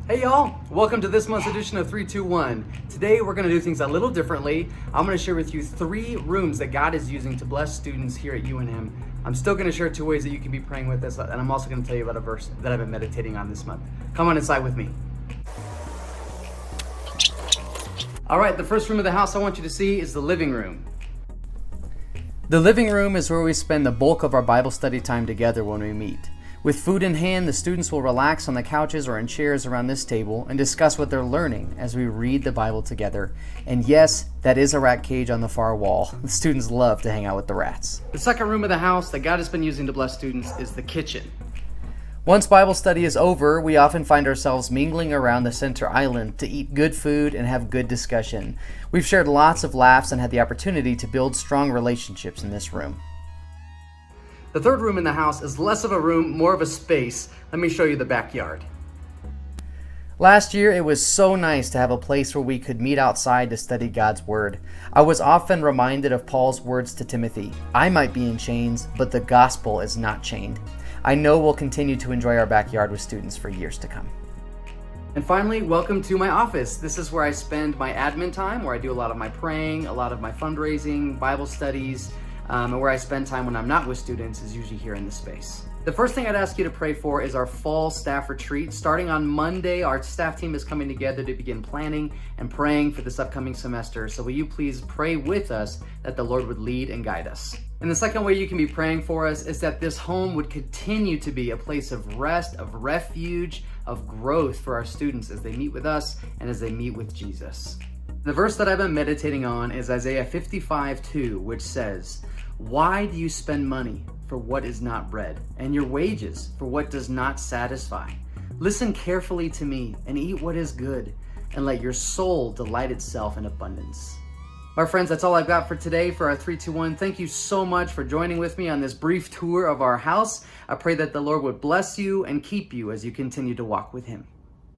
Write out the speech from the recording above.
Hey y'all, welcome to this month's edition of 321. Today we're going to do things a little differently. I'm going to share with you 3 rooms that God is using to bless students here at UNM. I'm still going to share 2 ways that you can be praying with us, and I'm also going to tell you about a verse that I've been meditating on this month. Come on inside with me. All right, the first room of the house I want you to see is the living room. The living room is where we spend the bulk of our Bible study time together when we meet. With food in hand, the students will relax on the couches or in chairs around this table and discuss what they're learning as we read the Bible together. And yes, that is a rat cage on the far wall. The students love to hang out with the rats. The second room of the house that God has been using to bless students is the kitchen. Once Bible study is over, we often find ourselves mingling around the center island to eat good food and have good discussion. We've shared lots of laughs and had the opportunity to build strong relationships in this room. The third room in the house is less of a room, more of a space. Let me show you the backyard. Last year, it was so nice to have a place where we could meet outside to study God's Word. I was often reminded of Paul's words to Timothy, "I might be in chains, but the gospel is not chained." I know we'll continue to enjoy our backyard with students for years to come. And finally, welcome to my office. This is where I spend my admin time, where I do a lot of my praying, a lot of my fundraising, Bible studies, and where I spend time when I'm not with students is usually here in this space. The first thing I'd ask you to pray for is our fall staff retreat. Starting on Monday, our staff team is coming together to begin planning and praying for this upcoming semester. So will you please pray with us that the Lord would lead and guide us? And the second way you can be praying for us is that this home would continue to be a place of rest, of refuge, of growth for our students as they meet with us and as they meet with Jesus. The verse that I've been meditating on is Isaiah 55:2, which says, "Why do you spend money for what is not bread, and your wages for what does not satisfy? Listen carefully to me and eat what is good, and let your soul delight itself in abundance." My friends, that's all I've got for today for our 321. Thank you so much for joining with me on this brief tour of our house. I pray that the Lord would bless you and keep you as you continue to walk with Him.